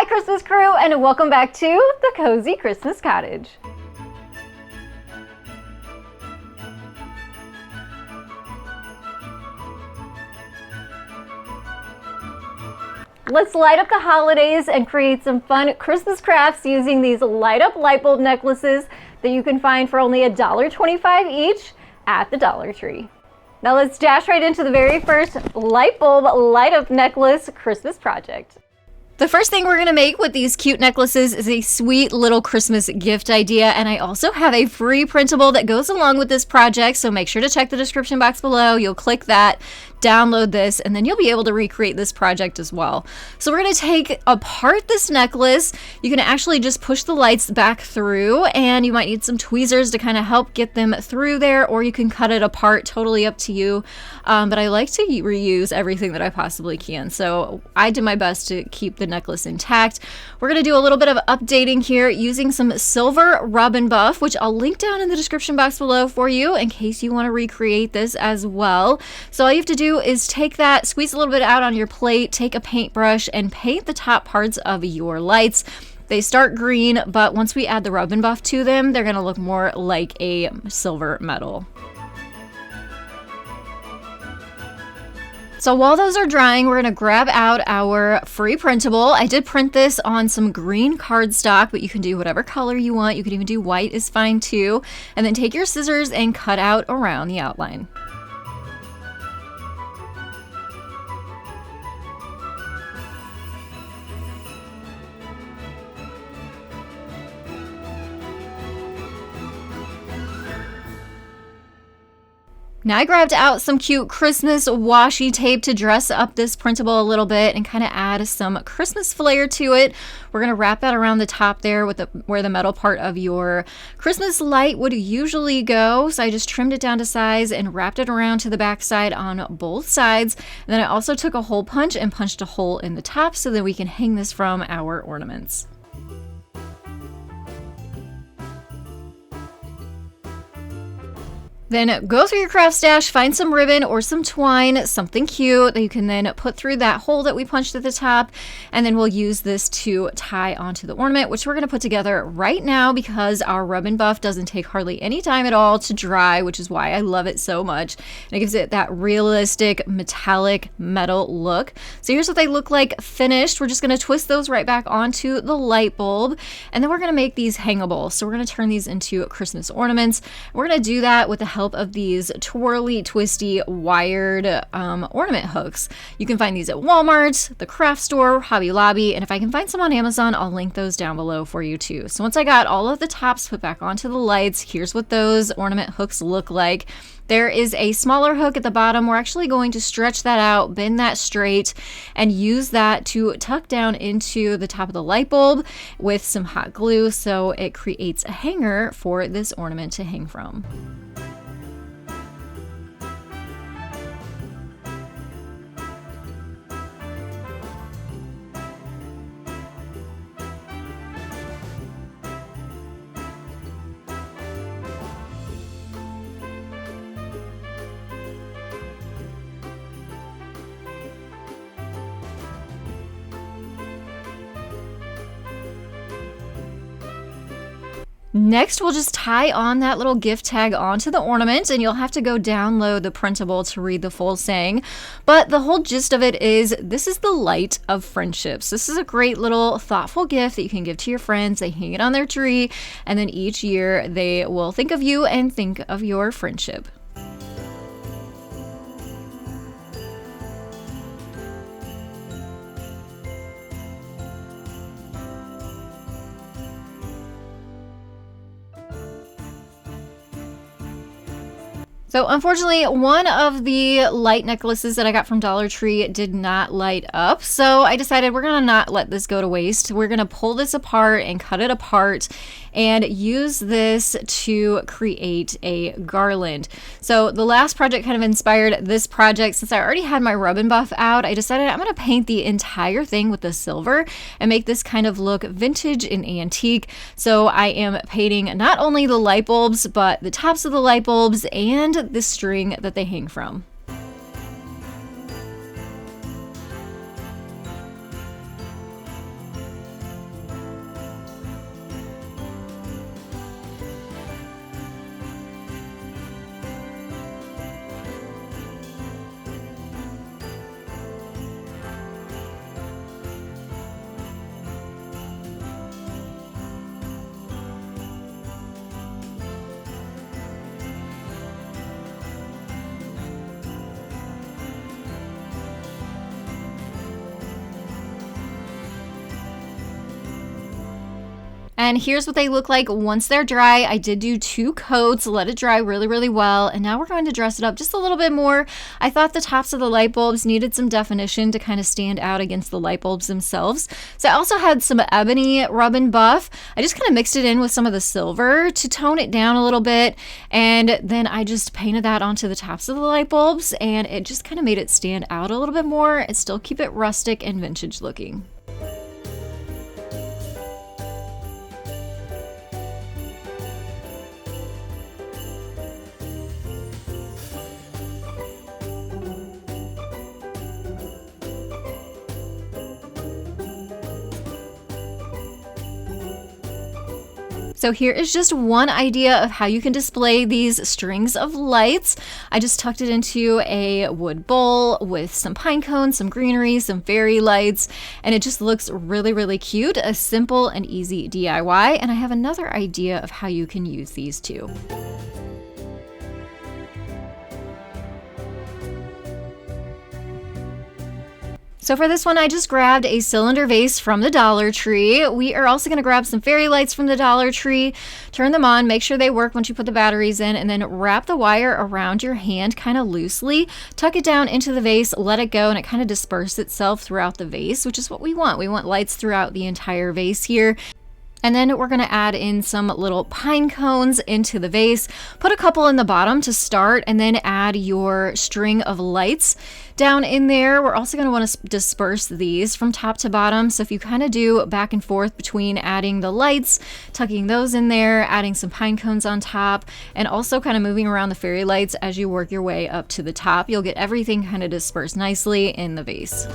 Hi Christmas crew, and welcome back to the Cozy Christmas Cottage. Let's light up the holidays and create some fun Christmas crafts using these light up light bulb necklaces that you can find for only $1.25 each at the Dollar Tree. Now let's dash right into the very first light bulb light up necklace Christmas project. The first thing we're going to make with these cute necklaces is a sweet little Christmas gift idea, and I also have a free printable that goes along with this project, so make sure to check the description box below. You'll click that, download this, and then you'll be able to recreate this project as well. So we're going to take apart this necklace. You can actually just push the lights back through, and you might need some tweezers to kind of help get them through there, or you can cut it apart, totally up to you. But I like to reuse everything that I possibly can, so I did my best to keep the necklace intact. We're going to do a little bit of updating here using some silver rub and buff, which I'll link down in the description box below for you in case you want to recreate this as well. So all you have to do is take that, squeeze a little bit out on your plate, take a paintbrush and paint the top parts of your lights. They start green, but once we add the rub and buff to them, they're going to look more like a silver metal. So while those are drying, we're going to grab out our free printable. I did print this on some green cardstock, but you can do whatever color you want. You can even do white is fine too. And then take your scissors and cut out around the outline. Now I grabbed out some cute Christmas washi tape to dress up this printable a little bit and kind of add some Christmas flair to it. We're going to wrap that around the top there with where the metal part of your Christmas light would usually go. So I just trimmed it down to size and wrapped it around to the back side on both sides. And then I also took a hole punch and punched a hole in the top so that we can hang this from our ornaments. Then go through your craft stash, find some ribbon or some twine, something cute that you can then put through that hole that we punched at the top, and then we'll use this to tie onto the ornament, which we're going to put together right now because our rub and buff doesn't take hardly any time at all to dry, which is why I love it so much. And it gives it that realistic metallic metal look. So here's what they look like finished. We're just going to twist those right back onto the light bulb, and then we're going to make these hangable. So we're going to turn these into Christmas ornaments. We're going to do that with the help of these twirly, twisty, wired ornament hooks. You can find these at Walmart, the craft store, Hobby Lobby, and if I can find some on Amazon, I'll link those down below for you too. So once I got all of the tops put back onto the lights, here's what those ornament hooks look like. There is a smaller hook at the bottom. We're actually going to stretch that out, bend that straight, and use that to tuck down into the top of the light bulb with some hot glue so it creates a hanger for this ornament to hang from. Next, we'll just tie on that little gift tag onto the ornament, and you'll have to go download the printable to read the full saying. But the whole gist of it is, this is the light of friendships. This is a great little thoughtful gift that you can give to your friends. They hang it on their tree, and then each year they will think of you and think of your friendship. So unfortunately, one of the light necklaces that I got from Dollar Tree did not light up. So I decided we're going to not let this go to waste. We're going to pull this apart and cut it apart and use this to create a garland. So the last project kind of inspired this project. Since I already had my rub and buff out, I decided I'm going to paint the entire thing with the silver and make this kind of look vintage and antique. So I am painting not only the light bulbs, but the tops of the light bulbs and the string that they hang from. And here's what they look like once they're dry. I did do 2 coats, let it dry really, really well. And now we're going to dress it up just a little bit more. I thought the tops of the light bulbs needed some definition to kind of stand out against the light bulbs themselves. So I also had some ebony rub and buff. I just kind of mixed it in with some of the silver to tone it down a little bit. And then I just painted that onto the tops of the light bulbs, and it just kind of made it stand out a little bit more and still keep it rustic and vintage looking. So here is just one idea of how you can display these strings of lights. I just tucked it into a wood bowl with some pine cones, some greenery, some fairy lights, and it just looks really, really cute. A simple and easy DIY. And I have another idea of how you can use these too. So for this one, I just grabbed a cylinder vase from the Dollar Tree. We are also going to grab some fairy lights from the Dollar Tree, turn them on, make sure they work once you put the batteries in, and then wrap the wire around your hand kind of loosely, tuck it down into the vase, let it go, and it kind of disperses itself throughout the vase, which is what we want. We want lights throughout the entire vase here. And then we're going to add in some little pine cones into the vase, put a couple in the bottom to start, and then add your string of lights down in there. We're also going to want to disperse these from top to bottom. So if you kind of do back and forth between adding the lights, tucking those in there, adding some pine cones on top, and also kind of moving around the fairy lights as you work your way up to the top, you'll get everything kind of dispersed nicely in the vase.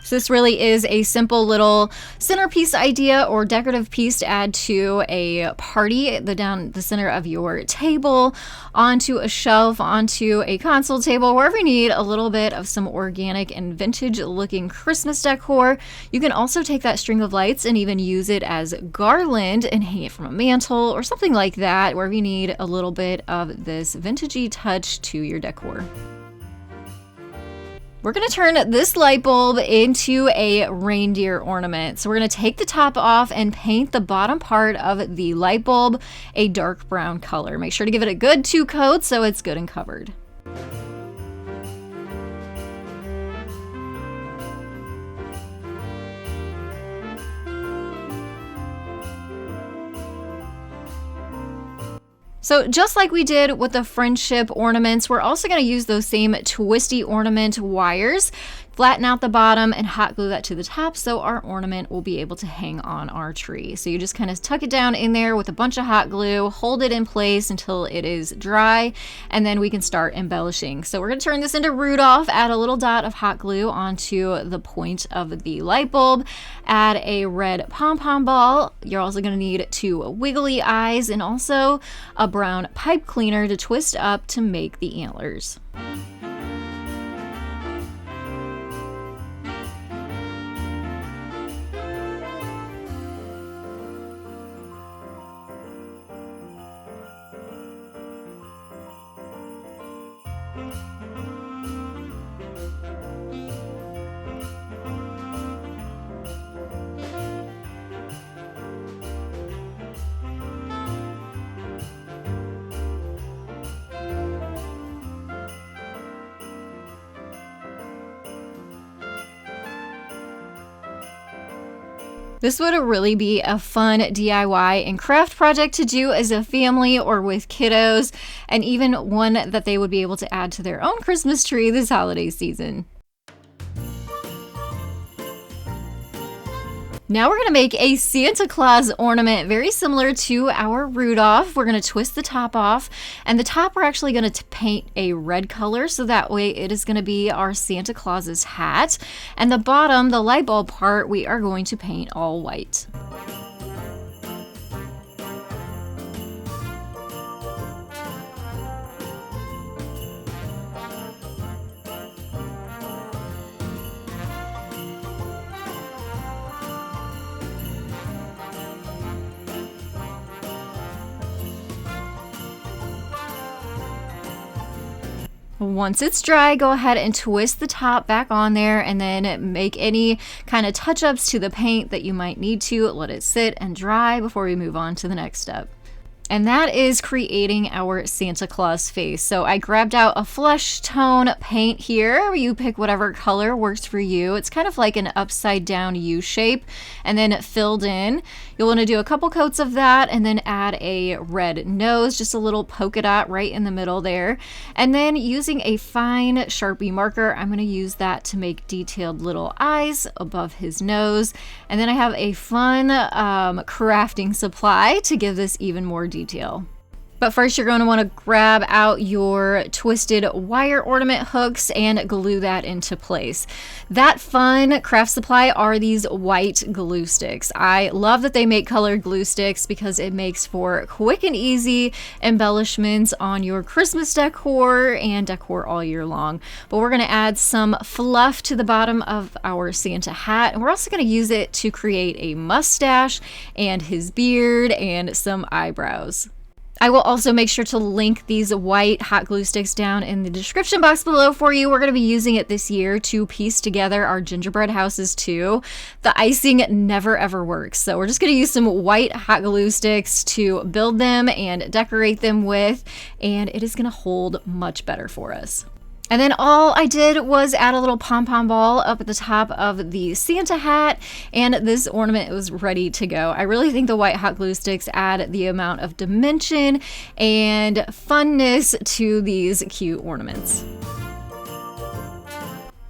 So this really is a simple little centerpiece idea or decorative piece to add to a party, down the center of your table, onto a shelf, onto a console table, wherever you need a little bit of some organic and vintage looking Christmas decor. You can also take that string of lights and even use it as garland and hang it from a mantle or something like that, wherever you need a little bit of this vintagey touch to your decor. We're going to turn this light bulb into a reindeer ornament. So we're going to take the top off and paint the bottom part of the light bulb a dark brown color. Make sure to give it a good 2 coats so it's good and covered. So just like we did with the friendship ornaments, we're also going to use those same twisty ornament wires, flatten out the bottom, and hot glue that to the top so our ornament will be able to hang on our tree. So you just kind of tuck it down in there with a bunch of hot glue, hold it in place until it is dry, and then we can start embellishing. So we're going to turn this into Rudolph, add a little dot of hot glue onto the point of the light bulb, add a red pom-pom ball. You're also going to need 2 wiggly eyes and also a brown pipe cleaner to twist up to make the antlers. This would really be a fun DIY and craft project to do as a family or with kiddos, and even one that they would be able to add to their own Christmas tree this holiday season. Now we're going to make a Santa Claus ornament very similar to our Rudolph. We're going to twist the top off, and the top we're actually going to paint a red color, so that way it is going to be our Santa Claus's hat. And the bottom, the light bulb part, we are going to paint all white. Once it's dry, go ahead and twist the top back on there and then make any kind of touch-ups to the paint that you might need to. Let it sit and dry before we move on to the next step. And that is creating our Santa Claus face. So I grabbed out a flesh tone paint here. You pick whatever color works for you. It's kind of like an upside down U shape and then filled in. You'll want to do a couple coats of that and then add a red nose, just a little polka dot right in the middle there. And then using a fine Sharpie marker, I'm going to use that to make detailed little eyes above his nose. And then I have a fun crafting supply to give this even more detail. But first you're going to want to grab out your twisted wire ornament hooks and glue that into place. That fun craft supply are these white glue sticks. I love that they make colored glue sticks because it makes for quick and easy embellishments on your Christmas decor and decor all year long. But we're going to add some fluff to the bottom of our Santa hat, and we're also going to use it to create a mustache and his beard and some eyebrows. I will also make sure to link these white hot glue sticks down in the description box below for you. We're going to be using it this year to piece together our gingerbread houses too. The icing never ever works, so we're just going to use some white hot glue sticks to build them and decorate them with, and it is going to hold much better for us. And then all I did was add a little pom-pom ball up at the top of the Santa hat, and this ornament was ready to go. I really think the white hot glue sticks add the amount of dimension and funness to these cute ornaments.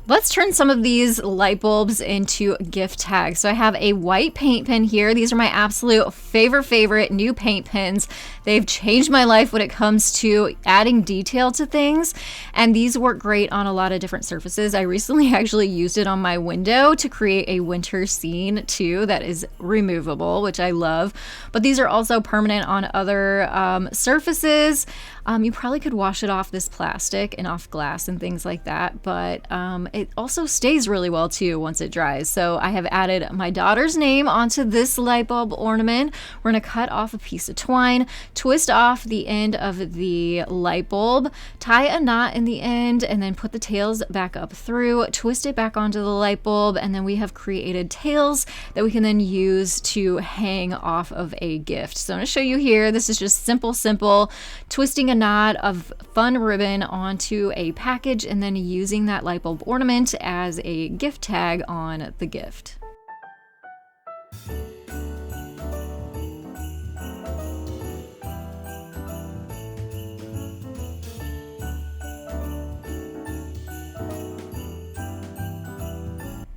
Let's turn some of these light bulbs into gift tags. So I have a white paint pen here. These are my absolute favorite new paint pens. They've changed my life when it comes to adding detail to things, and these work great on a lot of different surfaces. I recently actually used it on my window to create a winter scene too that is removable, which I love. But these are also permanent on other surfaces. You probably could wash it off this plastic and off glass and things like that, but it also stays really well too once it dries. So I have added my daughter's name onto this light bulb ornament. We're gonna cut off a piece of twine, twist off the end of the light bulb, tie a knot in the end, and then put the tails back up through, twist it back onto the light bulb, and then we have created tails that we can then use to hang off of a gift. So I'm gonna show you here. This is just simple, twisting a knot of fun ribbon onto a package and then using that light bulb ornament as a gift tag on the gift.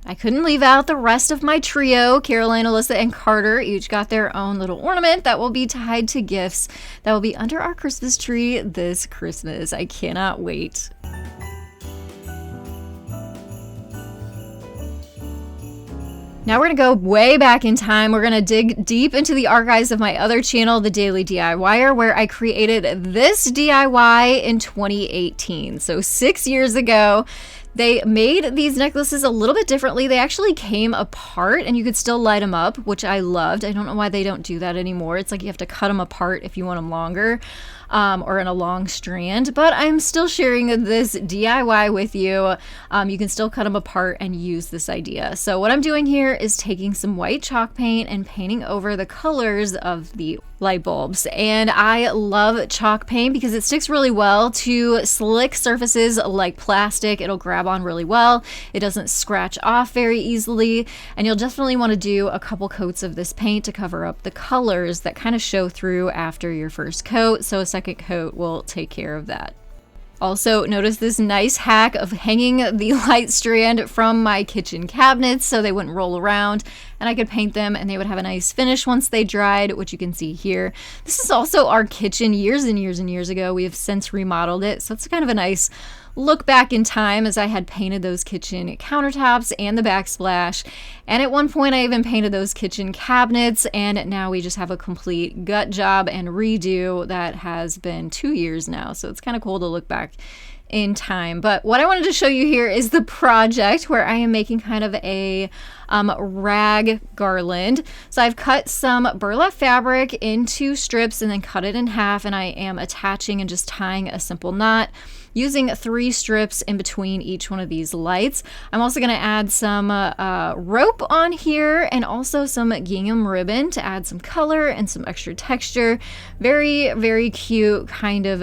I couldn't leave out the rest of my trio. Caroline, Alyssa, and Carter each got their own little ornament that will be tied to gifts that will be under our Christmas tree this Christmas. I cannot wait. Now we're gonna go way back in time. We're gonna dig deep into the archives of my other channel, The Daily DIYer, where I created this DIY in 2018. So 6 years ago. They made these necklaces a little bit differently. They actually came apart and you could still light them up, which I loved. I don't know why they don't do that anymore. It's like you have to cut them apart if you want them longer. Or in a long strand, but I'm still sharing this DIY with you. You can still cut them apart and use this idea. So what I'm doing here is taking some white chalk paint and painting over the colors of the light bulbs. And I love chalk paint because it sticks really well to slick surfaces like plastic. It'll grab on really well. It doesn't scratch off very easily. And you'll definitely want to do a couple coats of this paint to cover up the colors that kind of show through after your first coat. So a second coat will take care of that. Also, notice this nice hack of hanging the light strand from my kitchen cabinets so they wouldn't roll around, and I could paint them and they would have a nice finish once they dried, which you can see here. This is also our kitchen years and years ago. We have since remodeled it, so it's kind of a nice look back in time as I had painted those kitchen countertops and the backsplash. And at one point I even painted those kitchen cabinets, and now we just have a complete gut job and redo that has been 2 years now. So it's kind of cool to look back in time. But what I wanted to show you here is the project where I am making kind of a rag garland. So I've cut some burlap fabric into strips and then cut it in half, and I am attaching and just tying a simple knot. using 3 strips in between each one of these lights. I'm also going to add some rope on here and also some gingham ribbon to add some color and some extra texture. Very, very cute, kind of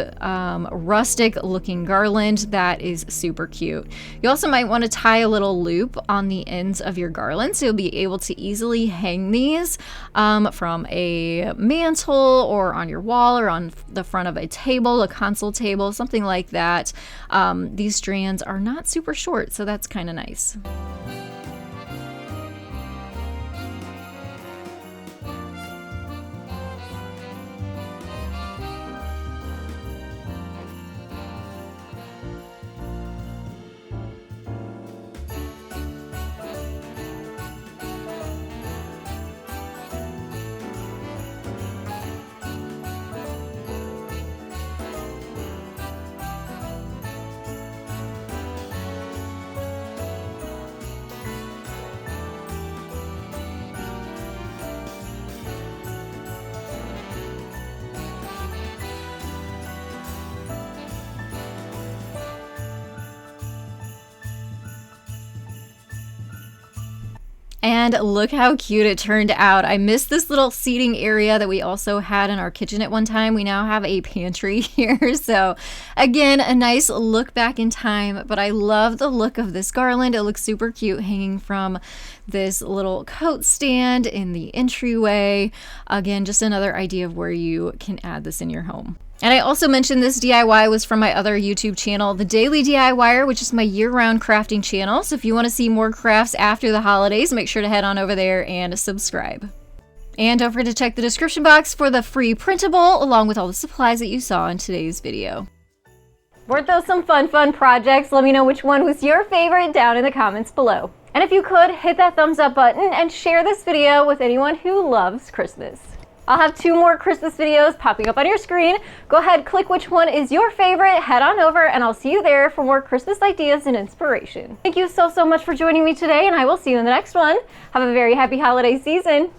rustic looking garland that is super cute. You also might want to tie a little loop on the ends of your garland so you'll be able to easily hang these from a mantle or on your wall or on the front of a table, a console table, something like that. These strands are not super short, so that's kind of nice. And look how cute it turned out. I missed this little seating area that we also had in our kitchen at one time. We now have a pantry here. So again, a nice look back in time, but I love the look of this garland. It looks super cute hanging from this little coat stand in the entryway. Again, just another idea of where you can add this in your home. And I also mentioned this DIY was from my other YouTube channel, The Daily DIYer, which is my year-round crafting channel. So if you want to see more crafts after the holidays, make sure to head on over there and subscribe. And don't forget to check the description box for the free printable, along with all the supplies that you saw in today's video. Weren't those some fun projects? Let me know which one was your favorite down in the comments below. And if you could, hit that thumbs up button and share this video with anyone who loves Christmas. I'll have 2 more Christmas videos popping up on your screen. Go ahead, click which one is your favorite, head on over, and I'll see you there for more Christmas ideas and inspiration. Thank you so much for joining me today, and I will see you in the next one. Have a very happy holiday season.